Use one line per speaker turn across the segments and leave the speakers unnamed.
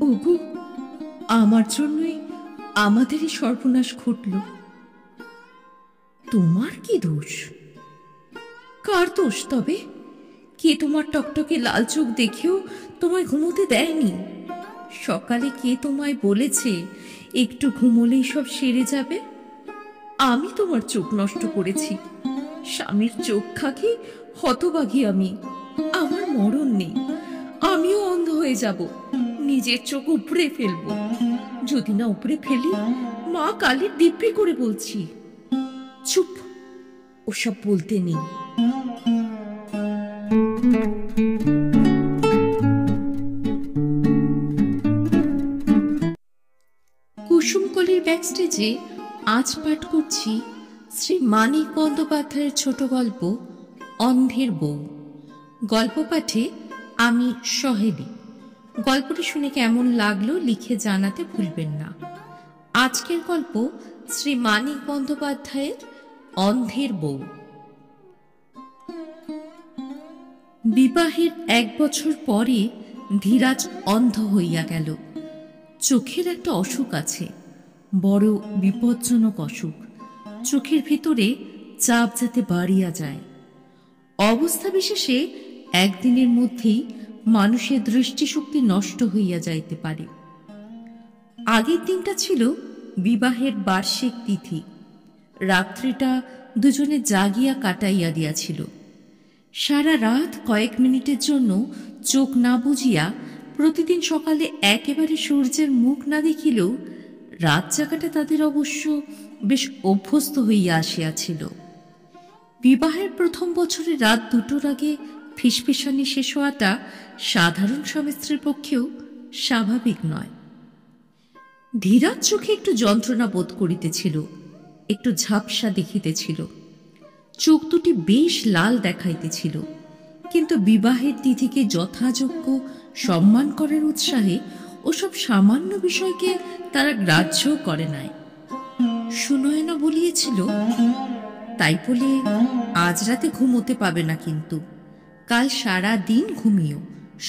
ওগো, আমার জন্যই আমাদেরই সর্বনাশ ঘটল। তোমার কি দোষ? কার দোষ তবে? কে তোমার টকটকে লাল চোখ দেখেও তোমায় ঘুমোতে দেয়নি? সকালে কে তোমায় বলেছে একটু ঘুমোলেই সব সেরে যাবে? আমি তোমার চোখ নষ্ট করেছি। স্বামীর চোখ খাকি হতভাগী আমি। আমার মরণ নেই, আমিও অন্ধ হয়ে যাব, নিজের চোখ উপড়ে ফেলবো। যদি না উপড়ে ফেলি, মা কালীর দিব্যি করে বলছি। চুপ, ওসব বলতে নেই। কুসুমকলির ব্যাকস্টেজে আজ পাঠ করছি শ্রী মানিক বন্দ্যোপাধ্যায়ের ছোট গল্প অন্ধের বউ। গল্প পাঠে আমি সহেলি। গল্পটি শুনে কেমন লাগলো লিখে জানাতে ভুলবেন না। আজকের গল্প শ্রী মানিক বন্দ্যোপাধ্যায়ের অন্ধের বউ। বিবাহের 1 বছর পরে ধীরাজ অন্ধ হইয়া গেল। চোখের একটা অসুখ আছে, বড় বিপজ্জনক অসুখ। চোখের ভিতরে চাপ যাতে বাড়িয়া যায়। অবস্থা বিশেষে একদিনের মধ্যেই মানুষের দৃষ্টিশক্তি নষ্ট হইয়া যাইতে পারে। আগের দিনটা ছিল বিবাহের বার্ষিক তিথি। রাত্রিটা দুজনে জাগিয়া কাটাইয়া দিয়াছিল। সারা রাত কয়েক মিনিটের জন্য চোখ না বুঝিয়া প্রতিদিন সকালে একেবারে সূর্যের মুখ না দেখিলেও রাত জাগাটা তাদের অবশ্য বেশ অভ্যস্ত হইয়া আসিয়াছিল। বিবাহের প্রথম বছরে রাত 2টোর আগে ফিসফিসানি শেষ হওয়াটা সাধারণ স্বামী স্ত্রীর পক্ষেও স্বাভাবিক নয়। ধীরাজ চোখে একটু যন্ত্রণা বোধ করিতেছিল, একটু ঝাপসা দেখিতেছিল, চোখ দুটি বেশ লাল দেখাইতেছিল। কিন্তু বিবাহের তিথিকে যথাযোগ্য সম্মান করার উৎসাহে ওসব সামান্য বিষয়কে তারা গ্রাহ্য করে নাই। সুনয়না বলিয়েছিল, তাই বলে আজ রাতে ঘুমোতে পাবে না, কিন্তু কাল সারা দিন ঘুমিও,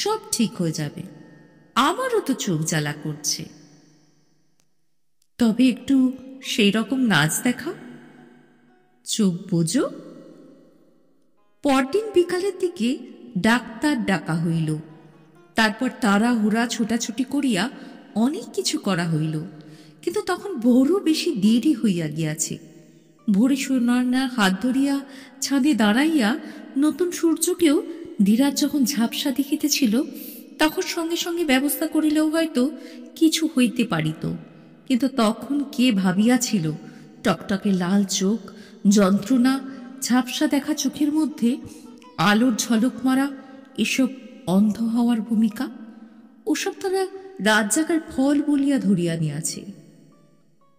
সব ঠিক হয়ে যাবে। আমারও তো চোখ জ্বালা করছে, তবে একটু সেই রকম নাচ দেখাও, চোখ বোঝো। পরদিন বিকালের দিকে ডাক্তার ডাকা হইল। তারপর তাড়াহুড়া ছোটাছুটি করিয়া অনেক কিছু করা হইল, কিন্তু তখন বড় বেশি দেরি হইয়া গিয়াছে। ভোরে সুনয়নার হাত ধরিয়া ছাদে দাঁড়াইয়া নতুন সূর্যকেও ধীরাজ যখন ঝাপসা দেখিতেছিল, তখন সঙ্গে সঙ্গে ব্যবস্থা করিলেও হয়তো কিছু হইতে পারিত। কিন্তু তখন কে ভাবিয়াছিল টকটকে লাল চোখ, যন্ত্রণা, ঝাপসা দেখা চোখের মধ্যে আলোর ঝলক মারা এসব অন্ধ হওয়ার ভূমিকা? ওসব তারা রাত জাগার ফল বলিয়া ধরিয়া নিয়াছে।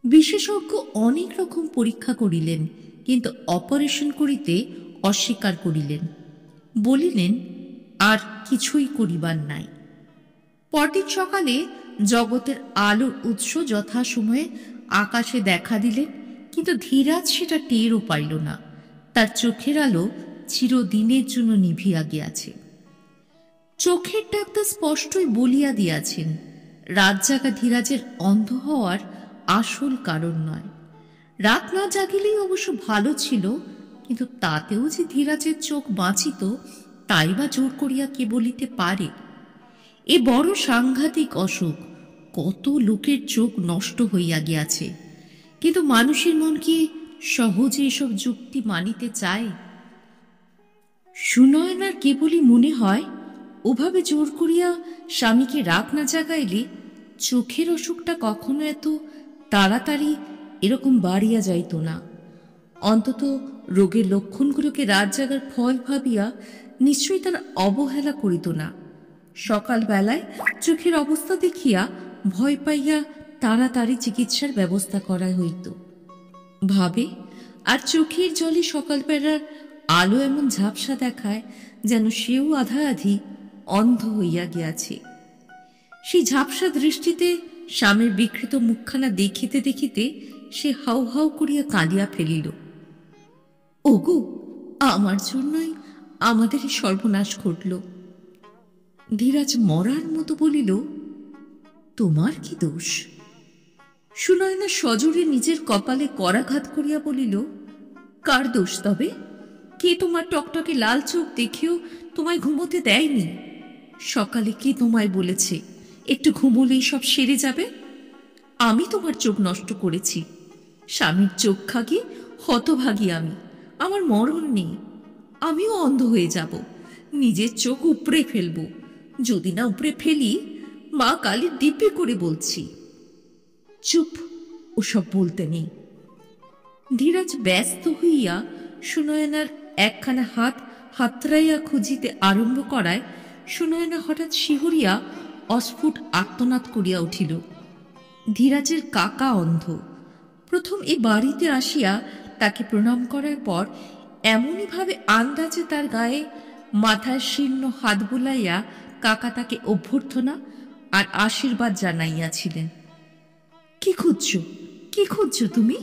বিশেষজ্ঞ অনেক রকম পরীক্ষা করিলেন, কিন্তু অপারেশন করিতে অস্বীকার করিলেন। বলিলেন আর কিছুই করিবার নাই। পরদিন সকালে জগতের আলোর উৎস যথাসময়ে আকাশে দেখা দিলেন, কিন্তু ধীরাজ সেটা টেরও পাইল না। তার চোখের আলো চিরদিনের জন্য নিভিয়া গিয়াছে। চোখের ডাক্তার স্পষ্টই বলিয়া দিয়াছেন, রাত জাগা ধীরাজের অন্ধ হওয়ার আসল কারণ নয়। রাত না জাগিলেই অবশ্য ভালো ছিল, কিন্তু তাতেও যে ধীরাজের চোখ বাঁচিত, তাই বা জোর করিয়া কে বলিতে পারে? এ বড় সাংঘাতিক অসুখ, কত লোকের চোখ নষ্ট হইয়া গিয়াছে, কিন্তু মানুষের মন কি সহজে এসব যুক্তি মানিতে চায়? সুনয়নার কেবলই মনে হয়, ওভাবে জোর করিয়া স্বামীকে রাত না জাগাইলে চোখের অসুখটা কখনো এত তাড়াতাড়ি এরকম বাড়িয়া যাইত না। অন্তত রোগের লক্ষণগুলোকে রাত জাগার ফল ভাবিয়া নিশ্চয়ই তারা অবহেলা করিত না। সকালবেলায় চোখের অবস্থা দেখিয়া ভয় পাইয়া তাড়াতাড়ি চিকিৎসার ব্যবস্থা করা হইত। ভাবে, আর চোখের জলে সকালবেলার আলো এমন ঝাপসা দেখায় যেন সেও আধা আধি অন্ধ হইয়া গিয়াছে। সেই ঝাপসা দৃষ্টিতে স্বামীর বিকৃত মুখখানা দেখিতে দেখিতে সে হাউ হাউ করিয়া কাঁদিয়া ফেলিল। ওগো, আমার জন্যই আমাদের সর্বনাশ ঘটল। ধীরাজ মরার মতো বলিল, তোমার কি দোষ? সুনয়না সজোরে নিজের কপালে করাঘাত করিয়া বলিল, কার দোষ তবে? কে তোমার টকটকে লাল চোখ দেখেও তোমায় ঘুমোতে দেয়নি? সকালে কে তোমায় বলেছে একটু ঘুমোলেই সব সেরে যাবে? আমি তোমার চোখ নষ্ট করেছি। স্বামীর চোখ খাগি হতভাগী আমি। আমার মরণ নেই। আমিও অন্ধ হয়ে যাব, নিজের চোখ উপড়ে ফেলব। যদি না উপড়ে ফেলি, মা কালীর দিব্যি করে বলছি। চুপ, ওসব বলতে নেই। ধীরাজ ব্যস্ত হইয়া সুনয়নার একখানা হাত হাতড়াইয়া খুঁজিতে আরম্ভ করায় সুনয়না হঠাৎ শিহরিয়া অস্ফুট আর্তনাদ করিয়া উঠিল। ধীরাজের কাকা অন্ধ। প্রথম এ বাড়িতে আসিয়া তাকে প্রণাম করার পর এমনই ভাবে আন্দাজে তার গায়ে মাথায় শীর্ণ হাত বুলাইয়া কাকা তাকে অভ্যর্থনা আর আশীর্বাদ জানাইয়াছিলেন। কি খুঁজছ, কি খুঁজছ তুমি?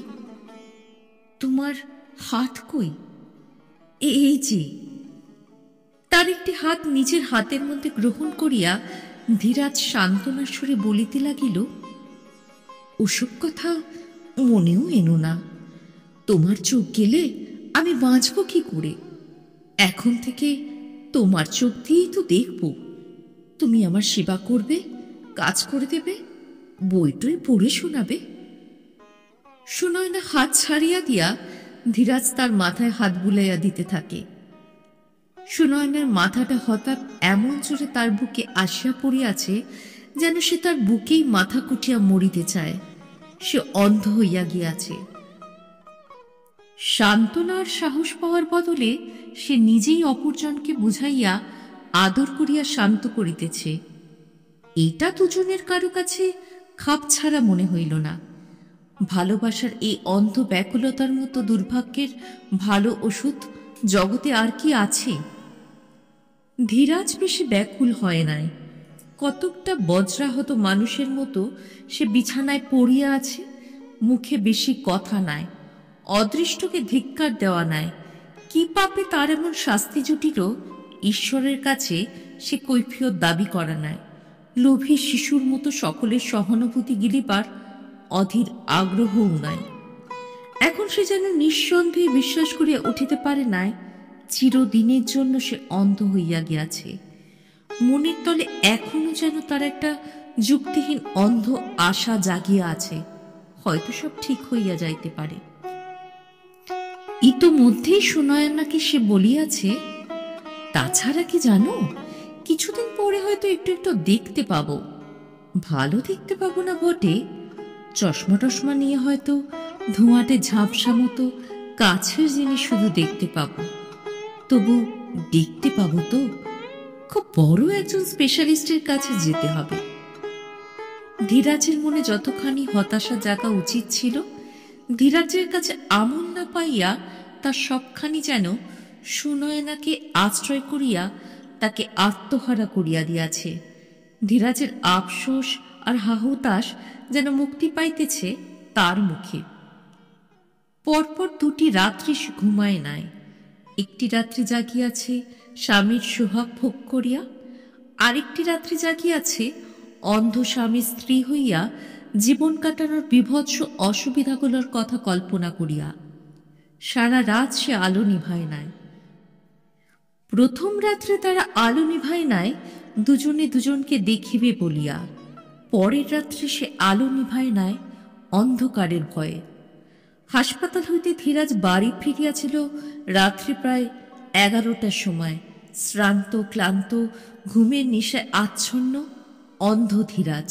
তোমার হাত কই? এই যে। তার একটি হাত নিজের হাতের মধ্যে গ্রহণ করিয়া ধীরাজ সান্ত্বনার সুরে বলিতে লাগিল, ওসব কথা মনেও এনো না। তোমার চোখ গেলে আমি বাঁচব কি করে? এখন থেকে তোমার চোখ দিয়েই তো দেখব। তুমি আমার সেবা করবে, কাজ করে দেবে, বইটই পড়ে শোনাবে। সুনয়না হাত ছাড়িয়া দিয়া ধীরাজ তার মাথায় হাত বুলাইয়া দিতে থাকে। সুনয়নার মাথাটা হঠাৎ এমন জোরে তার বুকে আসিয়া পড়িয়াছে যেন সে তার বুকেই মাথা কুটিয়া মরিতে চায়। সে অন্ধ হইয়া গিয়াছে। সান্ত্বনার সাহস পাওয়ার বদলে সে নিজেই অপরজনকে বুঝাইয়া আদর করিয়া শান্ত করিতেছে। এটা দুজনের কারো কাছে খাপ ছাড়া মনে হইল না। ভালোবাসার এই অন্ধ ব্যাকুলতার মতো দুর্ভাগ্যের ভালো ওষুধ জগতে আর কি আছে? ধীরাজ বেশি ব্যাকুল হয় নাই। কতকটা বজ্রাহত মানুষের মতো সে বিছানায় পড়িয়া আছে। মুখে বেশি কথা নাই, অদৃষ্টকে ধিক্কার দেওয়া নাই। কি পাপে তার এমন শাস্তি জুটিল, ঈশ্বরের কাছে সে কৈফিয়ত দাবি করা নাই। লোভী শিশুর মতো সকলের সহানুভূতি গিলিবার অধীর আগ্রহও নাই। এখন সে যেন নিঃসন্দেহে বিশ্বাস করিয়া উঠিতে পারে নাই চিরদিনের জন্য সে অন্ধ হইয়া গিয়াছে। মনের তলে এখনো যেন তার একটা যুক্তিহীন অন্ধ আশা জাগিয়া আছে, হয়তো সব ঠিক হইয়া যাইতে পারে। ইতোমধ্যেই সুনয়নাকে সে বলিয়াছে, তাছাড়া কি জানো, কিছুদিন পরে হয়তো একটু একটু দেখতে পাবো। ভালো দেখতে পাবো না বটে, চশমা টশমা নিয়ে হয়তো ধোঁয়াটে ঝাপসা মতো কাছের জিনিস শুধু দেখতে পাবো। তবু দেখতে পাবো তো। খুব বড় একজন স্পেশালিস্টের কাছে যেতে হবে। ধীরাজের মনে যতখানি হতাশা জাগা উচিত ছিল, ধীরাজের কাছে আমল না পাইয়া তার সবখানি যেন সুনয়নাকে আশ্রয় করিয়া তাকে আত্মহারা করিয়া দিয়াছে। ধীরাজের আফসোস আর হাহুতাশ যেন মুক্তি পাইতেছে তার মুখে। পরপর দুটি রাত্রি ঘুমায় নাই। একটি রাত্রি জাগিয়াছে স্বামীর সোহাগ ভোগ করিয়া, আরেকটি রাত্রি জাগিয়াছে অন্ধ স্বামীর স্ত্রী হইয়া জীবন কাটানোর বিভৎস অসুবিধাগুলোর কথা কল্পনা করিয়া। সারা রাত সে আলো নিভায় নাই। প্রথম রাত্রে তারা আলো নিভায় নাই দুজনে দুজনকে দেখিবে বলিয়া। পরের রাত্রে সে আলো নিভায় নাই অন্ধকারের ভয়ে। হাসপাতাল হইতে ধীরাজ বাড়ি ফিরিয়াছিল রাত্রি প্রায় 11টার সময়। শ্রান্ত ক্লান্ত, ঘুমের নেশায় আচ্ছন্ন, অন্ধ ধীরাজ।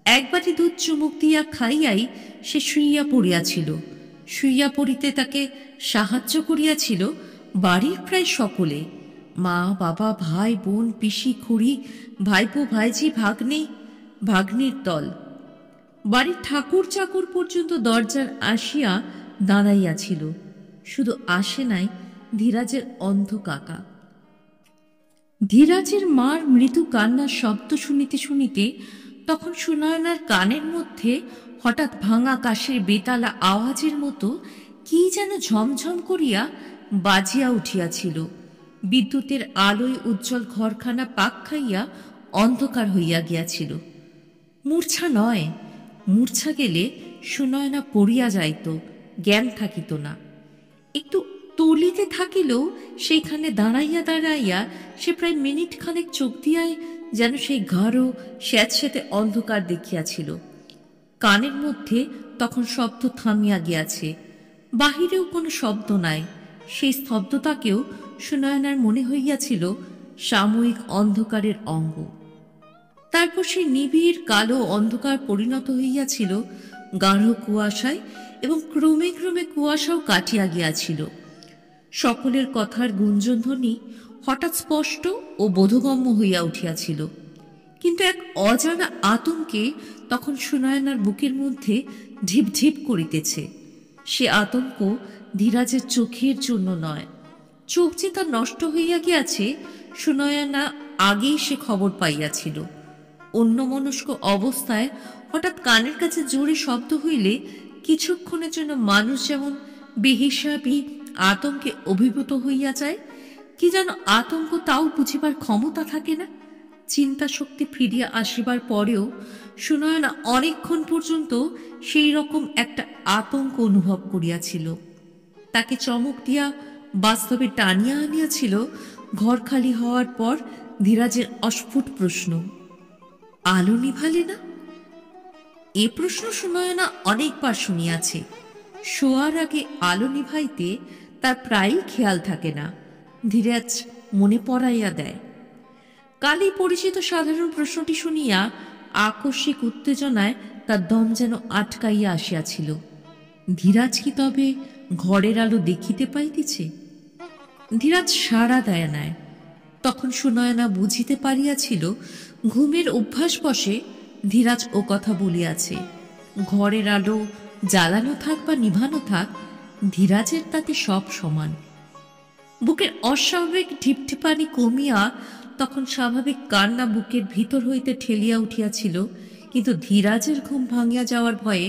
একবারই দুধ চুমুক দিয়া খাইয়াই সে শুইয়া পড়িয়াছিল। শুইয়া পড়িতে তাকে সাহায্য করিয়াছিল বাড়ির প্রায় সকলে, মা বাবা, ভাই বোন, পিসি খুড়ি, ভাইপো ভাইঝি, ভাগ্নে ভাগ্নির দল। বাড়ির ঠাকুর চাকর পর্যন্ত দরজার আসিয়া দাঁড়াইয়াছিল। শুধু আসে নাই ধীরাজের অন্ধ কাকা। ধীরাজের মার মৃদু কান্নার শব্দ শুনিতে শুনিতে তখন সুনয়নার কানের মধ্যে হঠাৎ ভাঙা কাশের বেতালা আওয়াজের মতো কি যেন ঝমঝম করিয়া বাজিয়া উঠিয়াছিল। বিদ্যুতের আলোয় উজ্জ্বল ঘরখানা পাক খাইয়া অন্ধকার হইয়া গিয়াছিল। মূর্ছা নয়, মূর্ছা গেলে সুনয়না পড়িয়া যাইত, জ্ঞান থাকিত না। একটু তলিতে থাকিলেও সেইখানে দাঁড়াইয়া দাঁড়াইয়া সে প্রায় মিনিট খানেক চোখ দিয়ায় যেন সেই গাঢ় স্যাঁতস্যাঁতে অন্ধকার দেখিয়াছিল। কানের মধ্যে তখন শব্দ থামিয়া গিয়াছে, বাহিরেও কোনো শব্দ নাই। সেই স্তব্ধতাকেও সুনয়নার মনে হইয়াছিল সাময়িক অন্ধকারের অঙ্গ। তারপর সেই নিবিড় কালো অন্ধকার পরিণত হইয়াছিল গাঢ় কুয়াশায়, এবং ক্রমে ক্রমে কুয়াশাও কাটিয়া গিয়াছিল। সকলের কথার গুঞ্জনধ্বনি হঠাৎ স্পষ্ট ও বোধগম্য হইয়া উঠিয়াছিল। কিন্তু এক অজানা আতঙ্কে তখন সুনয়নার বুকের মধ্যে ঢিপ ঢিপ করিতেছে। সে আতঙ্ক ধীরাজের চোখের জন্য নয়। চোখ যে তার নষ্ট হইয়া গিয়াছে সুনয়না আগেই সে খবর পাইয়াছিল। অন্যমনস্ক অবস্থায় হঠাৎ কানের কাছে জোরে শব্দ হইলে কিছুক্ষণের জন্য মানুষ যেমন বেহিসাবি আতঙ্কে অভিভূত হইয়া যায়, কি যেন আতঙ্ক তাও বুঝিবার ক্ষমতা থাকে না। চিন্তা শক্তি ফিরিয়া আসিবার পরেও সুনয়না অনেকক্ষণ পর্যন্ত সেই রকম একটা আতঙ্ক অনুভব করিয়াছিল। তাকে চমক দিয়া বাস্তবে টানিয়া আনিয়াছিল ঘর খালি হওয়ার পর ধীরাজের অস্ফুট প্রশ্ন, আলো নিভালে না? এ প্রশ্ন সুনয়না অনেকবার শুনিয়াছে। শোয়ার আগে আলো নিভাইতে তার প্রায়ই খেয়াল থাকে না, ধীরাজ মনে পড়াইয়া দেয়। কালই পরিচিত সাধারণ প্রশ্নটি শুনিয়া আকস্মিক উত্তেজনায় তার দম যেন আটকাইয়া আসিয়াছিল। ধীরাজ কি তবে ঘরের আলো দেখিতে পাইতেছে? ধীরাজ সাড়া দেয় নাই। তখন সুনয়না বুঝিতে পারিয়াছিল ঘুমের অভ্যাস বশে ধীরাজ ও কথা বলিয়াছে। ঘরের আলো জ্বালানো থাক বা নিভানো থাক, ধীরাজের তাতে সব সমান। বুকের অস্বাভাবিক ঢিপঢিপানি কমিয়া তখন স্বাভাবিক কান্না বুকের ভিতর হইতে ঠেলিয়া উঠিয়াছিল, কিন্তু ধীরাজের ঘুম ভাঙিয়া যাওয়ার ভয়ে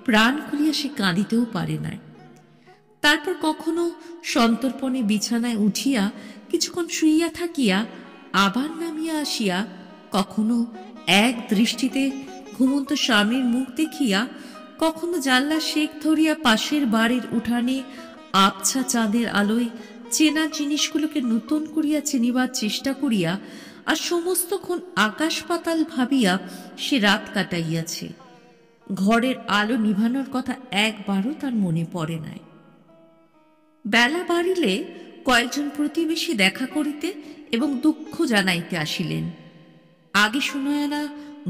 প্রাণ খুলিয়া সে কাঁদিতেও পারে নাই। তারপর কখনো সন্তর্পণে বিছানায় উঠিয়া কিছুক্ষণ শুইয়া থাকিয়া আবার নামিয়া আসিয়া কখনো এক দৃষ্টিতে ঘুমন্ত স্বামীর মুখ দেখিয়া, কখনো জানলা শেক ধরিয়া পাশের বাড়ির উঠানে আবছা চাঁদের আলোয় চেনা জিনিসগুলোকে নূতন করিয়া চিনিবার চেষ্টা করিয়া আর সমস্তক্ষণ আকাশ পাতাল ভাবিয়া সে রাত কাটাইয়াছে। ঘরের আলো নিভানোর কথা একবারও তার মনে পড়ে নাই। বেলা বাড়িলে কয়েকজন প্রতিবেশী দেখা করিতে এবং দুঃখ জানাইতে আসিলেন। আগে সুনয়না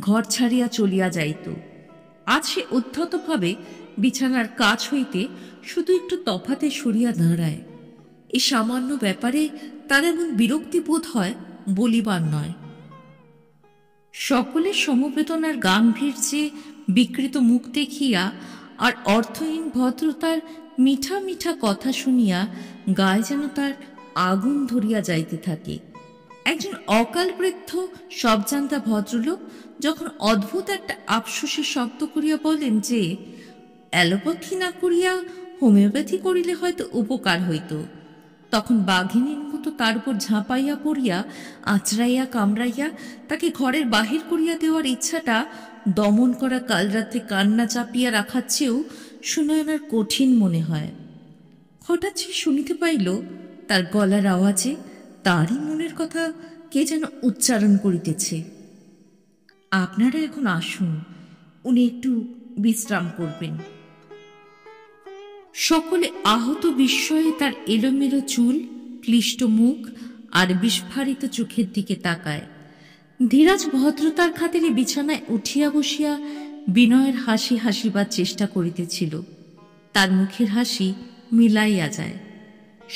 ঘর ছাড়িয়া চলিয়া যাইত, আজ সে উদ্ধতভাবে বিছানার কাছ হইতে শুধু একটু তফাতে সরিয়া দাঁড়ায়। এই সামান্য ব্যাপারে তার এমন বিরক্তি বোধ হয় বলিবার নয়। সকলের সমবেদনার গাম্ভীর্যে বিকৃত মুখ দেখিয়া আর অর্থহীন ভদ্রতার মিঠা মিঠা কথা শুনিয়া গায়ে যেন তার আগুন ধরিয়া যাইতে থাকে। একজন অকাল বৃদ্ধ সবজান্তা ভদ্রলোক যখন অদ্ভুত একটা আফসোসের শব্দ করিয়া বলেন যে অ্যালোপ্যাথি না করিয়া হোমিওপ্যাথি করিলে হয়তো উপকার হইত, তখন বাঘিনীর মতো তার উপর ঝাঁপাইয়া পড়িয়া আঁচড়াইয়া কামড়াইয়া তাকে ঘরের বাহির করিয়া দেওয়ার ইচ্ছাটা দমন করা কাল রাত্রে কান্না চাপিয়া রাখার চেয়েও সুনয়নার কঠিন মনে হয়। হঠাৎ সে শুনিতে পাইল তার গলার আওয়াজে তারই মনের কথা কে যেন উচ্চারণ করিতেছে, আপনারা এখন আসুন, উনি একটু বিশ্রাম করবেন। সকলে আহত বিস্ময়ে তার এলোমেলো চুল, ক্লিষ্ট মুখ আর বিস্ফারিত চোখের দিকে তাকায়। ধীরাজ ভদ্রতার খাতিরে বিছানায় উঠিয়া বসিয়া বিনয়ের হাসি হাসিবার চেষ্টা করিতেছিল। তার মুখের হাসি মিলাইয়া যায়।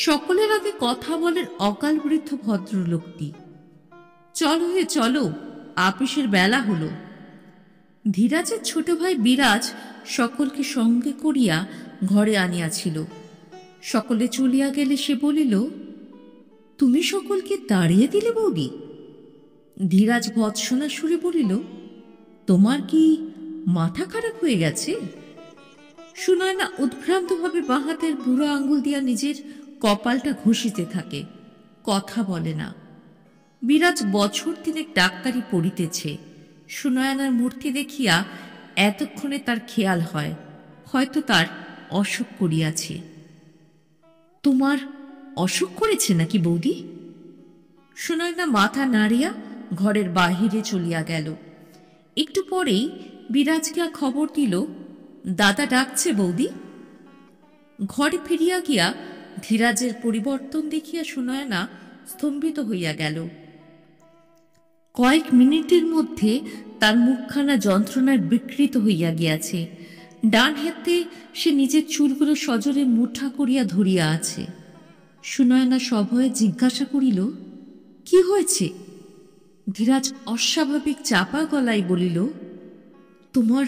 সকলের আগে কথা বলেন অকাল বৃদ্ধ ভদ্রলোকটি, চলো হে চলো, আপিসের বেলা হলো। ধীরাজের ছোট ভাই বিরাজ সকলকে সঙ্গে করিয়া ঘরে আনিয়াছিল। সকলে চলিয়া গেলে সে বলিল, তুমি সকলকে তাড়িয়ে দিলে বৌদি? ধীরাজ ভৎসনা সুরে বলিল, তোমার কি মাথা খারাপ হয়ে গেছে? সুনয়না উদ্ভ্রান্তভাবে বাঁ হাতের বুড়ো আঙ্গুল দিয়া নিজের কপালটা ঘষিতে থাকে, কথা বলে না। বিরাজ বছর 3 ডাক্তারি পড়িতেছে, সুনয়নার মূর্তি দেখিয়া এতক্ষণে তার খেয়াল হয় হয়তো তার অসুখ করিয়াছে। তোমার অসুখ করেছে নাকি বৌদি? সুনয়না মাথা নাড়িয়া ঘরের বাহিরে চলিয়া গেল। একটু পরেই বিরাজ গিয়া খবর দিল, দাদা ডাকছে বৌদি। ঘরে ফিরিয়া গিয়া ধীরাজের পরিবর্তন দেখিয়া সুনয়না স্তম্ভিত হইয়া গেল। কয়েক মিনিটের মধ্যে তার মুখখানা যন্ত্রণায় বিকৃত হইয়া গিয়াছে। ডান হাতে সে নিজের চুলগুলো সজোরে মুঠা করিয়া ধরিয়া আছে। সুনয়না সভয়ে জিজ্ঞাসা করিল, কি হয়েছে? ধীরাজ অস্বাভাবিক চাপা গলায় বলিল, তোমার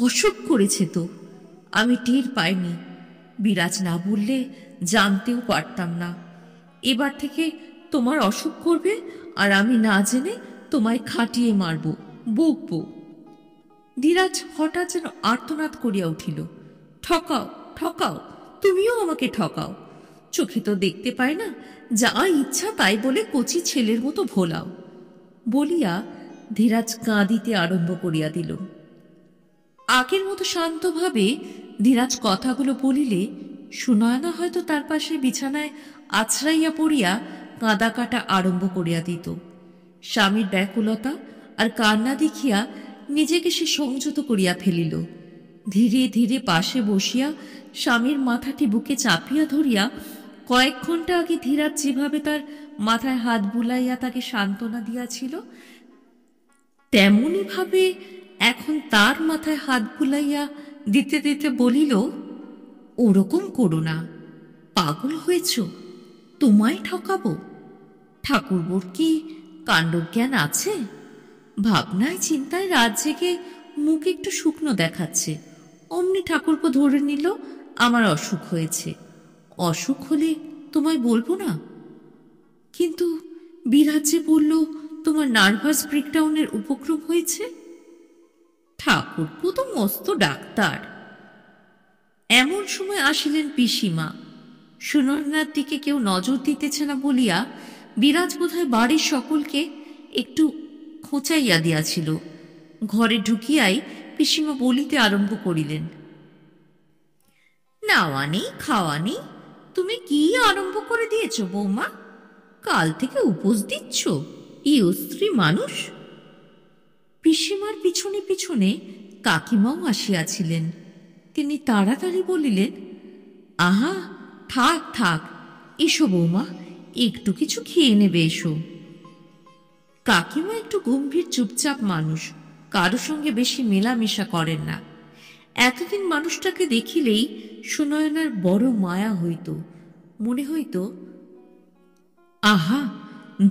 অসুখ করেছে তো, আমি টের পাইনি। বিরাজ না বললে জানতেও পারতাম না। এবার থেকে তোমার অসুখ করবে আর আমি না জেনে তোমায় খাটিয়ে মারব, বকবো। ধীরাজ হঠাৎ যেন আর্তনাদ করিয়া উঠিল, ঠকাও ঠকাও, তুমিও আমাকে ঠকাও। চোখে তো দেখতে পায় না, যা ইচ্ছা তাই বলে কচি ছেলের মতো ভোলাও। বলিয়া ধীরাজ কাঁদিতে আরম্ভ করিয়া দিল। আগের মতো শান্তভাবে ধীরাজ কথাগুলো বলিলে সুনয়না হয়তো তার পাশে বিছানায় আছড়াইয়া পড়িয়া কাঁদা কাটা আরম্ভ করিয়া দিত। স্বামীর ব্যাকুলতা আর কান্না দেখিয়া নিজেকে সে সংযত করিয়া ফেলিল। ধীরে ধীরে পাশে বসিয়া স্বামীর মাথাটি বুকে চাপিয়া ধরিয়া কয়েক ঘন্টা আগে ধীরাজ যেভাবে তার মাথায় হাত বুলাইয়া তাকে সান্ত্বনা দিয়াছিল, তেমনি ভাবে এখন তার মাথায় হাত বুলাইয়া দিতে দিতে বলিল, ওরকম করো না, পাগল হয়েছ? তোমায় ঠকাবো? ঠাকুরবোর কি কাণ্ডজ্ঞান আছে? ভাবনায় চিন্তায় রাত জেগে মুখ একটু শুকনো দেখাচ্ছে, অমনি ঠাকুরপো ধরে নিল আমার অসুখ হয়েছে। অসুখ হলে তোমায় বলবো না? কিন্তু বিরাজ যে বলল তোমার নার্ভাস ব্রেকডাউনের উপক্রম হয়েছে। ঠাকুরপো তো মস্ত ডাক্তার। এমন সময় আসিলেন পিসিমা। সুনয়নার দিকে কেউ নজর দিতেছে না বলিয়া বিরাজ বোধহয় বাড়ির সকলকে একটু খোঁচাইয়া দিয়াছিল। ঘরে ঢুকিয়াই পিসিমা বলিতে আরম্ভ করিলেন, নাওয়া নেই খাওয়া নেই, তুমি কি আরম্ভ করে দিয়েছ বৌমা? কাল থেকে উপোস দিচ্ছ, স্ত্রী মানুষ। পিসিমার পিছনে পিছনে কাকিমাও আসিয়াছিলেন। তিনি তাড়াতাড়ি বলিলেন, আহা থাক থাক, এসো বৌমা, একটু কিছু খেয়ে নেবে, এসো। কাকিমা একটু গম্ভীর চুপচাপ মানুষ, কারো সঙ্গে বেশি মেলামেশা করেন না। এতদিন মানুষটাকে দেখিলেই সুনয়নার বড় মায়া হইত। মনে হইত, আহা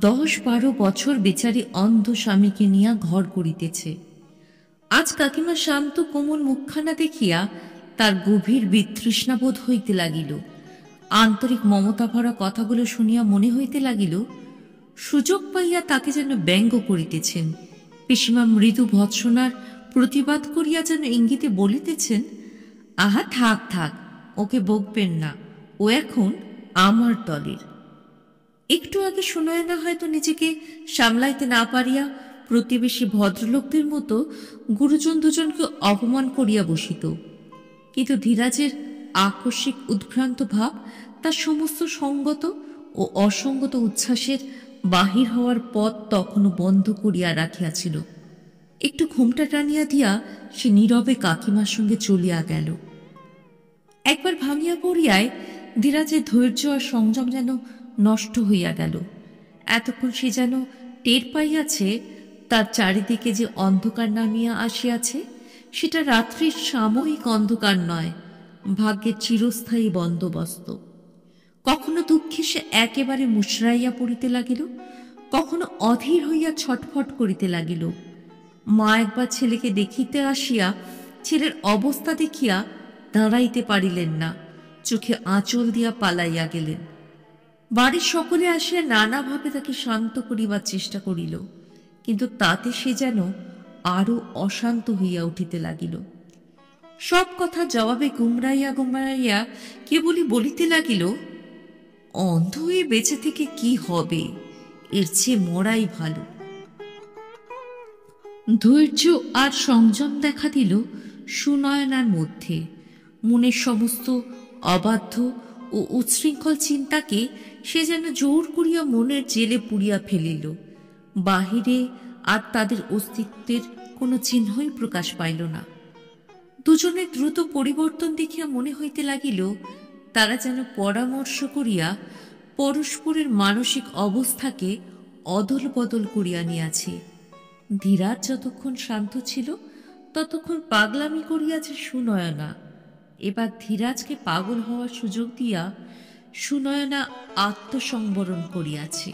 10-12 বছর বেচারি অন্ধ স্বামীকে নিয়া ঘর করিতেছে। আজ কাকিমা শান্ত কোমল মুখখানা দেখিয়া তার গভীর বিতৃষ্ণাবোধ হইতে লাগিল। আন্তরিক মমতা ভরা কথাগুলো শুনিয়া মনে হইতে লাগিল সুযোগ পাইয়া তাকে যেন ব্যঙ্গ করিতেছেন। পিসিমা মৃদু ভৎসনার প্রতিবাদ করিয়া যেন ইঙ্গিতে বলিতেছেন, আহা থাক থাক, ওকে বকবেন না, ও এখন আমার দলের। একটু আগে সুনয়না হয়তো নিজেকে সামলাইতে না পারিয়া প্রতিবেশী ভদ্রলোকদের মতো গুরুজন দুজনকে অপমান করিয়া বসিত, কিন্তু ধীরাজের আকস্মিক উদ্ভ্রান্ত ভাব তার সমস্ত সঙ্গত ও অসঙ্গত উচ্ছ্বাসের বাহির হওয়ার পথ তখনও বন্ধ করিয়া রাখিয়াছিল। একটু ঘোমটা টানিয়া দিয়া সে নীরবে কাকিমার সঙ্গে চলিয়া গেল। একবার ভাঙিয়া পড়িয়ায় ধীরাজের ধৈর্য আর সংযম যেন নষ্ট হইয়া গেল। এতক্ষণ সে যেন টের পাইয়াছে তার চারিদিকে যে অন্ধকার নামিয়া আসিয়াছে সেটা রাত্রির সাময়িক অন্ধকার নয়, ভাগ্যের চিরস্থায়ী বন্দোবস্ত। কখনো দুঃখে সে একেবারে মুশরাইয়া পড়িতে লাগিল, কখনো অধীর হইয়া ছটফট করিতে লাগিল। মা একবার ছেলেকে দেখিতে আসিয়া ছেলের অবস্থা দেখিয়া দাঁড়াইতে পারিলেন না, চোখে আঁচল দিয়া পালাইয়া গেলেন। বাড়ির সকলে আসিয়া নানাভাবে তাকে শান্ত করিবার চেষ্টা করিল, কিন্তু তাতে সে যেন আরো অশান্ত হইয়া উঠিতে লাগিল। সব কথা জবাবে গুমরাইয়া গুমরাইয়া কেবলই বলিতে লাগিল, অন্ধ হয়ে বেঁচে থেকে কি হবে, এর চেয়ে মরাই ভালো। ধৈর্য আর সংযম দেখা দিল সুনয়নার মধ্যে। মনের সমস্ত অবাধ্য ও উচ্ছৃঙ্খল চিন্তাকে সে যেন জোর করিয়া মনের জেলে পুড়িয়া ফেলিল। বাহিরে আর তাদের অস্তিত্বের কোনো চিহ্নই প্রকাশ পাইল না। দুজনের দ্রুত পরিবর্তন দেখিয়া মনে হইতে লাগিল তারা যেন পরামর্শ করিয়া পরস্পরের মানসিক অবস্থাকে অদল বদল করিয়া নিয়াছে। ধীরাজ যতক্ষণ শান্ত ছিল ততক্ষণ পাগলামি করিয়াছে সুনয়না। এবার ধীরাজকে পাগল হওয়ার সুযোগ দিয়া সুনয়না আত্মসংবরণ করিয়াছে।